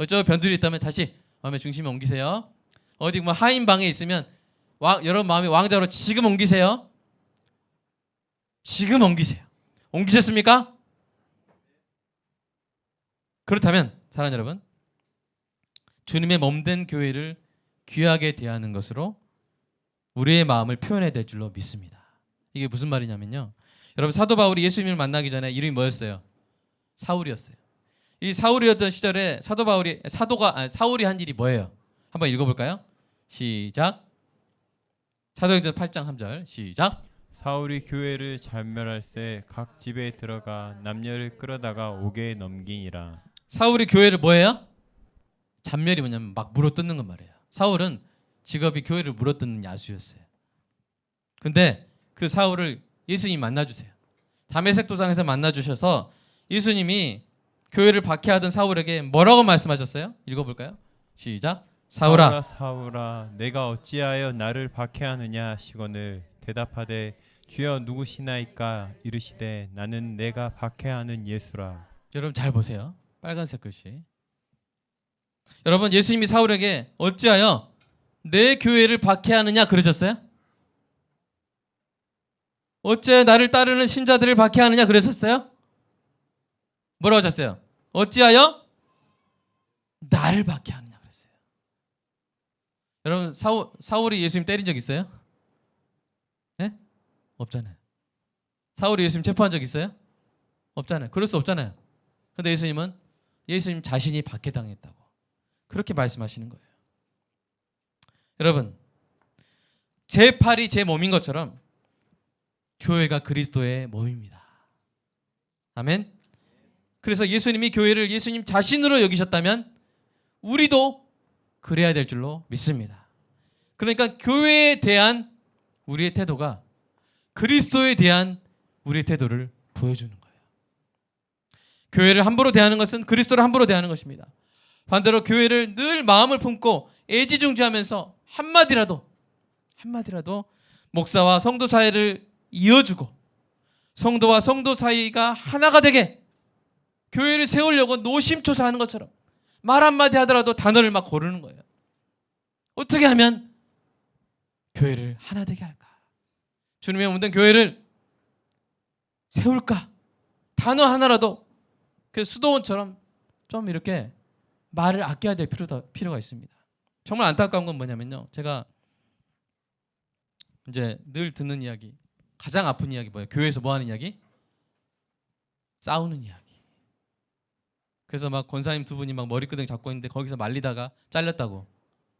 저 변들이 있다면 다시 마음의 중심에 옮기세요. 어디 뭐 하인 방에 있으면 여러분 마음의 왕자로 지금 옮기세요. 지금 옮기세요. 옮기셨습니까? 그렇다면 사랑하는 여러분, 주님의 몸된 교회를 귀하게 대하는 것으로 우리의 마음을 표현해야 될 줄로 믿습니다. 이게 무슨 말이냐면요, 여러분 사도 바울이 예수님을 만나기 전에 이름이 뭐였어요? 사울이었어요. 이 사울이었던 시절에 사울이 한 일이 뭐예요? 한번 읽어볼까요? 시작. 사도행전 8장 3절 시작. 사울이 교회를 잘멸할세 각 집에 들어가 남녀를 끌어다가 옥에 넘기니라. 사울이 교회를 뭐예요? 잔멸이 뭐냐면 막 물어뜯는 건 말이에요. 사울은 직업이 교회를 물어뜯는 야수였어요. 근데 그 사울을 예수님이 만나주세요. 다메섹 도상에서 만나주셔서 예수님이 교회를 박해하던 사울에게 뭐라고 말씀하셨어요? 읽어볼까요? 시작. 사울아, 사울아, 내가 어찌하여 나를 박해하느냐 하시거늘 대답하되 주여 누구시나이까 이르시되 나는 내가 박해하는 예수라. 여러분 잘 보세요. 빨간색 글씨. 여러분 예수님이 사울에게 어찌하여 내 교회를 박해하느냐 그러셨어요? 어찌하여 나를 따르는 신자들을 박해하느냐 그러셨어요? 뭐라고 하셨어요? 어찌하여 나를 박해하느냐 그랬어요. 여러분 사울이 예수님 때린 적 있어요? 네? 없잖아요. 사울이 예수님 체포한 적 있어요? 없잖아요. 그럴 수 없잖아요. 근데 예수님은 예수님 자신이 박해당했다고 그렇게 말씀하시는 거예요. 여러분, 제 팔이 제 몸인 것처럼 교회가 그리스도의 몸입니다. 아멘. 그래서 예수님이 교회를 예수님 자신으로 여기셨다면 우리도 그래야 될 줄로 믿습니다. 그러니까 교회에 대한 우리의 태도가 그리스도에 대한 우리의 태도를 보여주는 거예요. 교회를 함부로 대하는 것은 그리스도를 함부로 대하는 것입니다. 반대로 교회를 늘 마음을 품고 애지중지하면서 한마디라도 목사와 성도 사이를 이어주고 성도와 성도 사이가 하나가 되게 교회를 세우려고 노심초사하는 것처럼 말 한마디 하더라도 단어를 막 고르는 거예요. 어떻게 하면 교회를 하나 되게 할까? 주님의 몸된 교회를 세울까? 단어 하나라도 그 수도원처럼 좀 이렇게 말을 아껴야 될 필요가 있습니다. 정말 안타까운 건 뭐냐면요. 제가 이제 늘 듣는 이야기, 가장 아픈 이야기 뭐예요? 교회에서 뭐 하는 이야기? 싸우는 이야기. 그래서 막 권사님 두 분이 막 머리끄댕이 잡고 있는데 거기서 말리다가 잘렸다고,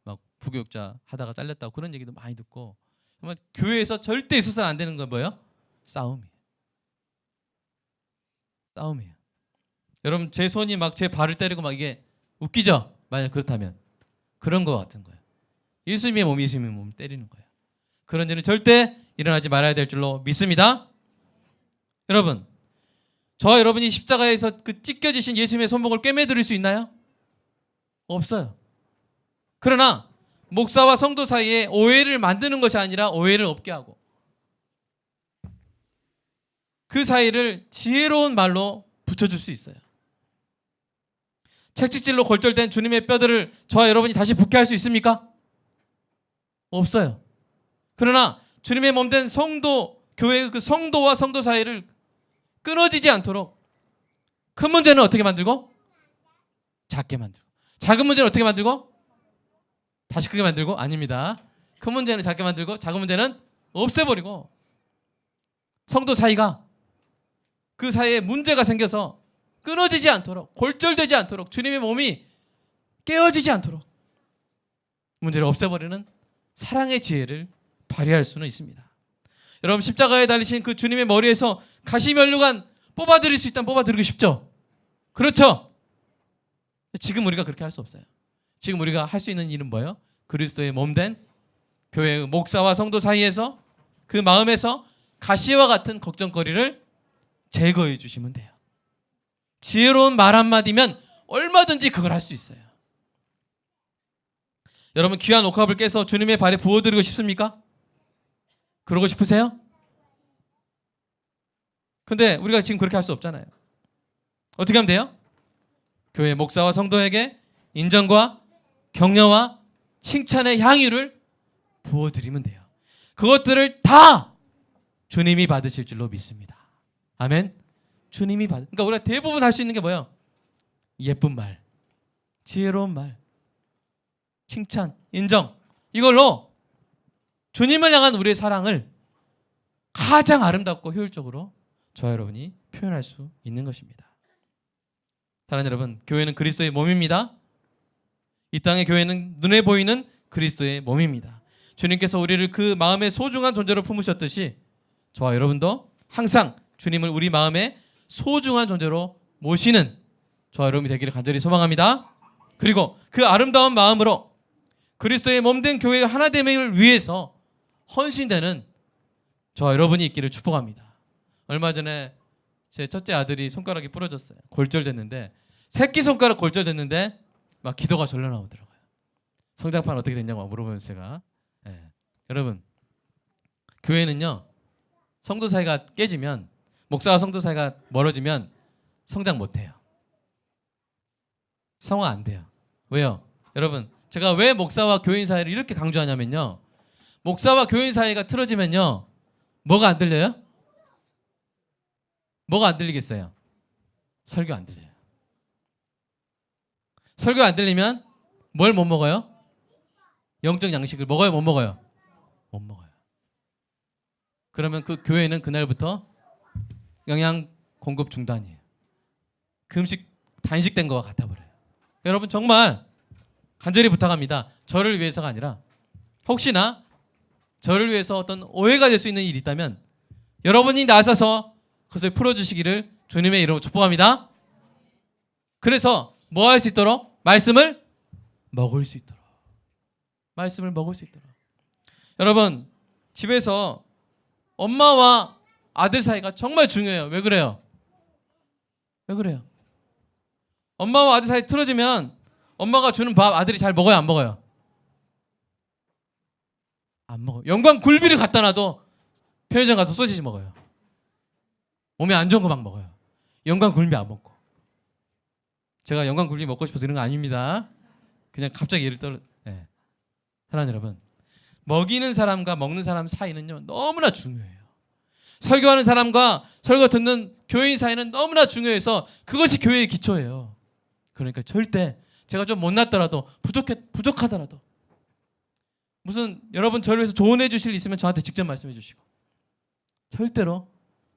막 부교육자 하다가 잘렸다고 그런 얘기도 많이 듣고, 정말 교회에서 절대 있어서는 안 되는 건 뭐예요? 싸움이에요. 여러분 제 손이 막 제 발을 때리고 막 이게 웃기죠? 만약 그렇다면 그런 거 같은 거예요. 예수님의 몸 때리는 거예요. 그런 일은 절대 일어나지 말아야 될 줄로 믿습니다. 여러분, 저와 여러분이 십자가에서 그 찢겨지신 예수님의 손목을 꿰매드릴 수 있나요? 없어요. 그러나 목사와 성도 사이에 오해를 만드는 것이 아니라 오해를 없게 하고 그 사이를 지혜로운 말로 붙여줄 수 있어요. 채찍질로 골절된 주님의 뼈들을 저와 여러분이 다시 붙게 할 수 있습니까? 없어요. 그러나 주님의 몸된 성도, 교회의 그 성도와 성도 사이를 끊어지지 않도록 큰 문제는 어떻게 만들고? 작게 만들고. 작은 문제는 어떻게 만들고? 다시 크게 만들고? 아닙니다. 큰 문제는 작게 만들고 작은 문제는 없애버리고 성도 사이가 그 사이에 문제가 생겨서 끊어지지 않도록, 골절되지 않도록, 주님의 몸이 깨어지지 않도록 문제를 없애버리는 사랑의 지혜를 발휘할 수는 있습니다. 여러분 십자가에 달리신 그 주님의 머리에서 가시면류관 뽑아드릴 수 있다면 뽑아드리고 싶죠? 그렇죠? 지금 우리가 그렇게 할 수 없어요. 지금 우리가 할 수 있는 일은 뭐예요? 그리스도의 몸된 교회의 목사와 성도 사이에서 그 마음에서 가시와 같은 걱정거리를 제거해 주시면 돼요. 지혜로운 말 한마디면 얼마든지 그걸 할 수 있어요. 여러분 귀한 옥합을 깨서 주님의 발에 부어드리고 싶습니까? 그러고 싶으세요? 근데 우리가 지금 그렇게 할 수 없잖아요. 어떻게 하면 돼요? 교회 목사와 성도에게 인정과 격려와 칭찬의 향유를 부어드리면 돼요. 그것들을 다 주님이 받으실 줄로 믿습니다. 아멘. 주님이 그러니까 우리가 대부분 할 수 있는 게 뭐예요? 예쁜 말, 지혜로운 말, 칭찬, 인정. 이걸로 주님을 향한 우리의 사랑을 가장 아름답고 효율적으로 저와 여러분이 표현할 수 있는 것입니다. 사랑하는 여러분, 교회는 그리스도의 몸입니다. 이 땅의 교회는 눈에 보이는 그리스도의 몸입니다. 주님께서 우리를 그 마음의 소중한 존재로 품으셨듯이 저와 여러분도 항상 주님을 우리 마음의 소중한 존재로 모시는 저와 여러분이 되기를 간절히 소망합니다. 그리고 그 아름다운 마음으로 그리스도의 몸된 교회의 하나됨을 위해서 헌신되는 저와 여러분이 있기를 축복합니다. 얼마 전에 제 첫째 아들이 손가락이 부러졌어요. 골절됐는데 새끼손가락 골절됐는데 막 기도가 절로 나오더라고요. 성장판 어떻게 됐냐고 물어보면서 제가 여러분 교회는요 성도 사이가 깨지면 목사와 성도 사이가 멀어지면 성장 못해요. 성화 안 돼요. 왜요? 여러분 제가 왜 목사와 교인 사이를 이렇게 강조하냐면요 목사와 교인 사이가 틀어지면요 뭐가 안 들려요? 뭐가 안 들리겠어요? 설교 안 들려요. 설교 안 들리면 뭘 못 먹어요? 영적 양식을 먹어요? 못 먹어요? 못 먹어요. 그러면 그 교회는 그날부터 영양 공급 중단이에요. 금식 단식된 거와 같아버려요. 여러분 정말 간절히 부탁합니다. 저를 위해서가 아니라 혹시나 저를 위해서 어떤 오해가 될 수 있는 일이 있다면 여러분이 나서서 그것을 풀어주시기를 주님의 이름으로 축복합니다. 그래서 뭐 할 수 있도록? 말씀을 먹을 수 있도록. 말씀을 먹을 수 있도록. 여러분, 집에서 엄마와 아들 사이가 정말 중요해요. 왜 그래요? 왜 그래요? 엄마와 아들 사이 틀어지면 엄마가 주는 밥 아들이 잘 먹어요, 안 먹어요? 안 먹어요. 영광 굴비를 갖다 놔도 편의점 가서 소시지 먹어요. 몸에 안 좋은 거 막 먹어요. 영광 굴비 안 먹고. 제가 영광 굴비 먹고 싶어서 이런 거 아닙니다. 그냥 갑자기 예를 들어. 네. 사랑하는 여러분, 먹이는 사람과 먹는 사람 사이는요 너무나 중요해요. 설교하는 사람과 설교 듣는 교인 사이는 너무나 중요해서 그것이 교회의 기초예요. 그러니까 절대 제가 좀 못났더라도 부족하더라도 무슨 여러분 저를 위해서 조언해 주실 일 있으면 저한테 직접 말씀해 주시고, 절대로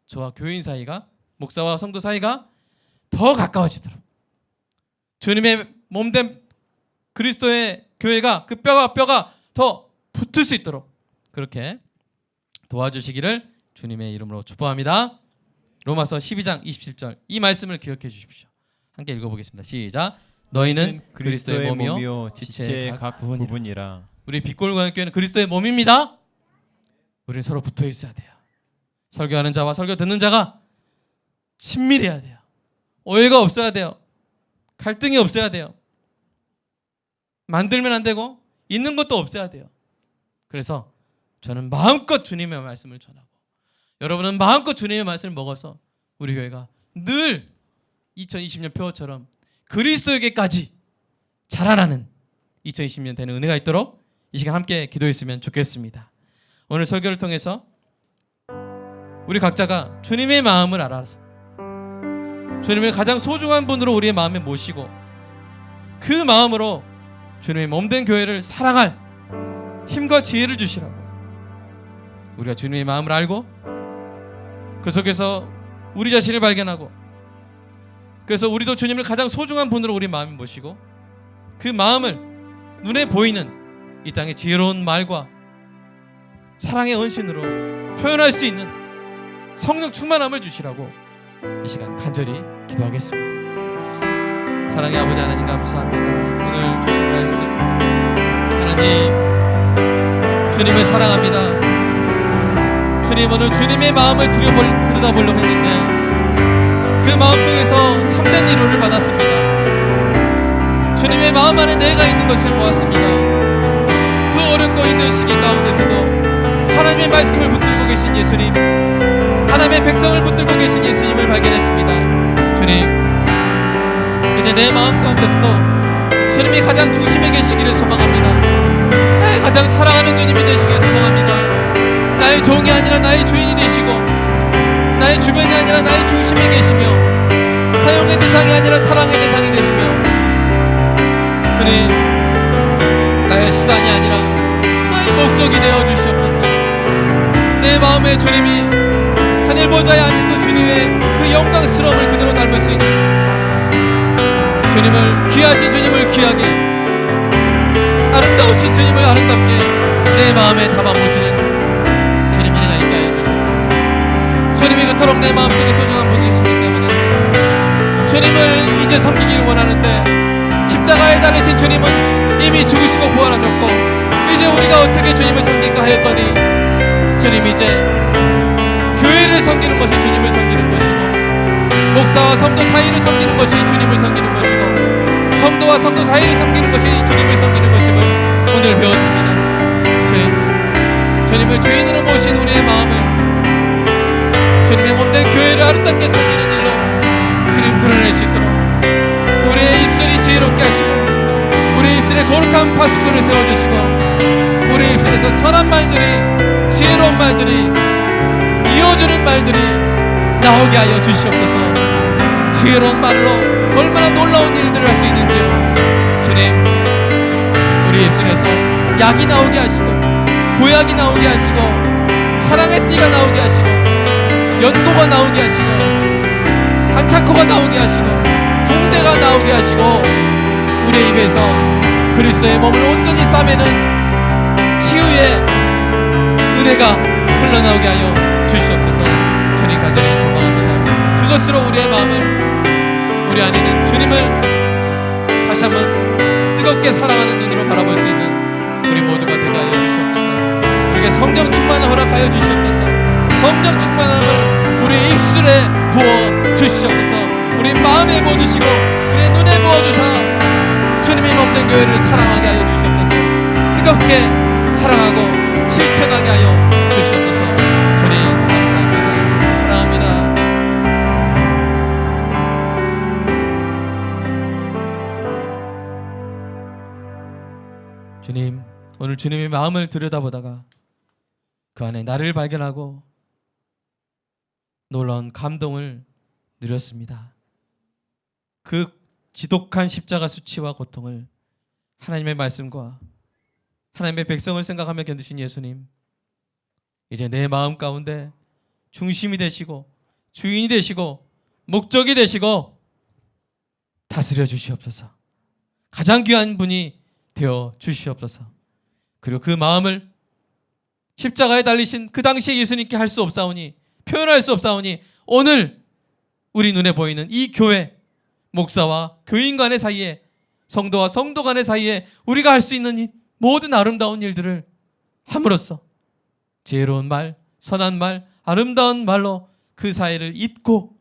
저와 교인 사이가, 목사와 성도 사이가 더 가까워지도록, 주님의 몸된 그리스도의 교회가 그 뼈가 더 붙을 수 있도록 그렇게 도와주시기를 주님의 이름으로 축복합니다. 로마서 12장 27절 이 말씀을 기억해 주십시오. 함께 읽어보겠습니다. 시작. 너희는 그리스도의 몸이요 지체의 각 부분이라. 우리 빛골광교회는 그리스도의 몸입니다. 우리는 서로 붙어 있어야 돼요. 설교하는 자와 설교 듣는 자가 친밀해야 돼요. 오해가 없어야 돼요. 갈등이 없어야 돼요. 만들면 안 되고 있는 것도 없어야 돼요. 그래서 저는 마음껏 주님의 말씀을 전하고, 여러분은 마음껏 주님의 말씀을 먹어서 우리 교회가 늘 2020년 표어처럼 그리스도에게까지 자라나는 2020년 되는 은혜가 있도록 이 시간 함께 기도했으면 좋겠습니다. 오늘 설교를 통해서 우리 각자가 주님의 마음을 알아서 주님을 가장 소중한 분으로 우리의 마음에 모시고 그 마음으로 주님의 몸된 교회를 사랑할 힘과 지혜를 주시라고, 우리가 주님의 마음을 알고 그 속에서 우리 자신을 발견하고, 그래서 우리도 주님을 가장 소중한 분으로 우리 마음에 모시고 그 마음을 눈에 보이는 이 땅의 지혜로운 말과 사랑의 언신으로 표현할 수 있는 성령 충만함을 주시라고 이 시간 간절히 기도하겠습니다. 사랑의 아버지 하나님 감사합니다. 오늘 주신 말씀 하나님, 주님을 사랑합니다. 주님, 오늘 주님의 마음을 들여다보려고 했는데 그 마음속에서 참된 위로를 받았습니다. 주님의 마음 안에 내가 있는 것을 보았습니다. 그 어렵고 있는 시기 가운데서도 하나님의 말씀을 붙들고 계신 예수님, 하나님의 백성을 붙들고 계신 예수님을 발견했습니다. 주님, 이제 내 마음 가운데서도 주님이 가장 중심에 계시기를 소망합니다. 나의 가장 사랑하는 주님이 되시기를 소망합니다. 나의 종이 아니라 나의 주인이 되시고, 나의 주변이 아니라 나의 중심에 계시며, 사용의 대상이 아니라 사랑의 대상이 되시며, 주님, 나의 수단이 아니라 나의 목적이 되어 주시옵소서. 내 마음에 주님이 하늘 보좌에 앉은 그 주님의 그 영광스러움을 그대로 닮을 수 있는, 주님을, 귀하신 주님을 귀하게, 아름다우신 주님을 아름답게 내 마음에 담아 모시는 주님 은혜가 있게 하여 주시옵소서. 주님이 그토록 내 마음속에 소중한 분이시기 때문에 주님을 이제 섬기기를 원하는데, 십자가에 달리신 주님은 이미 죽으시고 부활하셨고 이제 우리가 어떻게 주님을 섬길까 하였더니, 주님 이제 교회를 섬기는 것이 주님을 섬기는 것이고, 목사와 성도 사이를 섬기는 것이 주님을 섬기는 것이고, 성도와 성도 사이를 섬기는 것이 주님을 섬기는 것임을 오늘 배웠습니다. 주님을 주인으로 모신 우리의 마음을 주님의 몸된 교회를 아름답게 섬기는 일로 주님 드러낼 수 있도록 우리의 입술이 지혜롭게 하시고, 우리의 입술에 거룩한 파수꾼을 세워주시고, 우리의 입술에서 선한 말들이, 지혜로운 말들이, 이어주는 말들이 나오게 하여 주시옵소서. 지혜로운 말로 얼마나 놀라운 일들을 할 수 있는지요. 주님, 우리 입술에서 약이 나오게 하시고, 보약이 나오게 하시고, 사랑의 띠가 나오게 하시고, 연고가 나오게 하시고, 한창코가 나오게 하시고, 붕대가 나오게 하시고, 우리의 입에서 그리스도의 몸을 온전히 싸매는 치유의 은혜가 흘러나오게 하여 주시옵소서. 주님 간절히 소망합니다. 그것으로 우리의 마음을, 우리 안에는 주님을 다시 한번 뜨겁게 사랑하는 눈으로 바라볼 수 있는 우리 모두가 되게 하여 주시옵소서. 우리에게 성령 충만을 허락하여 주시옵소서. 성령 충만함을 우리의 입술에 부어 주시옵소서. 우리 마음에 부어주시고 우리의 눈에 부어주사 주님의 몸된 교회를 사랑하게 하여 주시옵소서. 뜨겁게 사랑하고 실천하게 하여 주시옵소서. 주님 감사합니다. 사랑합니다. 주님, 오늘 주님의 마음을 들여다보다가 그 안에 나를 발견하고 놀라운 감동을 누렸습니다. 그 지독한 십자가 수치와 고통을 하나님의 말씀과 하나님의 백성을 생각하며 견디신 예수님, 이제 내 마음 가운데 중심이 되시고 주인이 되시고 목적이 되시고 다스려 주시옵소서. 가장 귀한 분이 되어 주시옵소서. 그리고 그 마음을 십자가에 달리신 그 당시에 예수님께 할 수 없사오니, 표현할 수 없사오니, 오늘 우리 눈에 보이는 이 교회, 목사와 교인 간의 사이에, 성도와 성도 간의 사이에 우리가 할 수 있는 이 모든 아름다운 일들을 함으로써 지혜로운 말, 선한 말, 아름다운 말로 그 사이를 잇고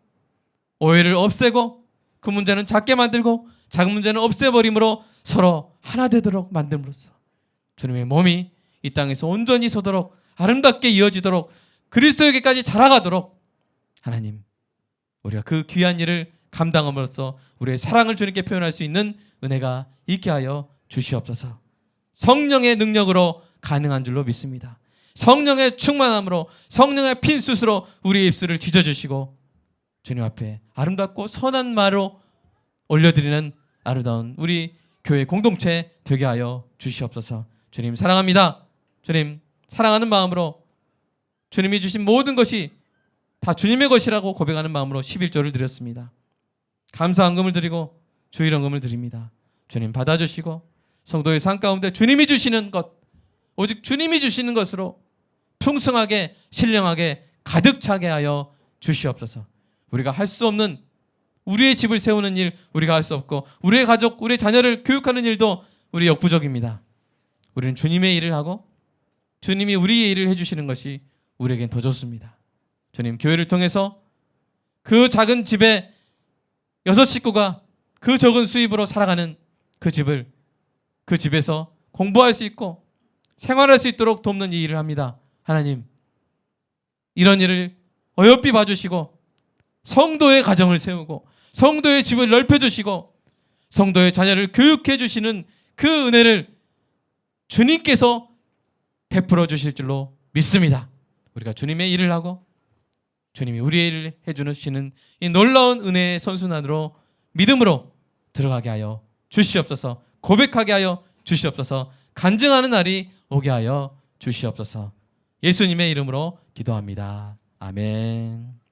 오해를 없애고 그 문제는 작게 만들고 작은 문제는 없애버림으로 서로 하나 되도록 만듦으로써 주님의 몸이 이 땅에서 온전히 서도록 아름답게 이어지도록 그리스도에게까지 자라가도록 하나님, 우리가 그 귀한 일을 감당함으로써 우리의 사랑을 주님께 표현할 수 있는 은혜가 있게 하여 주시옵소서. 성령의 능력으로 가능한 줄로 믿습니다. 성령의 충만함으로, 성령의 핀수스로 우리의 입술을 지져주시고 주님 앞에 아름답고 선한 말로 올려드리는 아름다운 우리 교회 공동체 되게 하여 주시옵소서. 주님 사랑합니다. 주님 사랑하는 마음으로 주님이 주신 모든 것이 다 주님의 것이라고 고백하는 마음으로 11조를 드렸습니다. 감사한금을 드리고 주일헌금을 드립니다. 주님 받아주시고 성도의 삶 가운데 주님이 주시는 것, 오직 주님이 주시는 것으로 풍성하게 신령하게 가득 차게 하여 주시옵소서. 우리가 할 수 없는 우리의 집을 세우는 일 우리가 할 수 없고, 우리의 가족, 우리의 자녀를 교육하는 일도 우리 역부족입니다. 우리는 주님의 일을 하고 주님이 우리의 일을 해주시는 것이 우리에겐 더 좋습니다. 주님, 교회를 통해서 그 작은 집에 6식구가 그 적은 수입으로 살아가는 그 집을, 그 집에서 공부할 수 있고 생활할 수 있도록 돕는 이 일을 합니다. 하나님, 이런 일을 어여삐 봐주시고 성도의 가정을 세우고 성도의 집을 넓혀주시고 성도의 자녀를 교육해 주시는 그 은혜를 주님께서 베풀어 주실 줄로 믿습니다. 우리가 주님의 일을 하고 주님이 우리의 일을 해주시는 이 놀라운 은혜의 선순환으로 믿음으로 들어가게 하여 주시옵소서. 고백하게 하여 주시옵소서. 간증하는 날이 오게 하여 주시옵소서. 예수님의 이름으로 기도합니다. 아멘.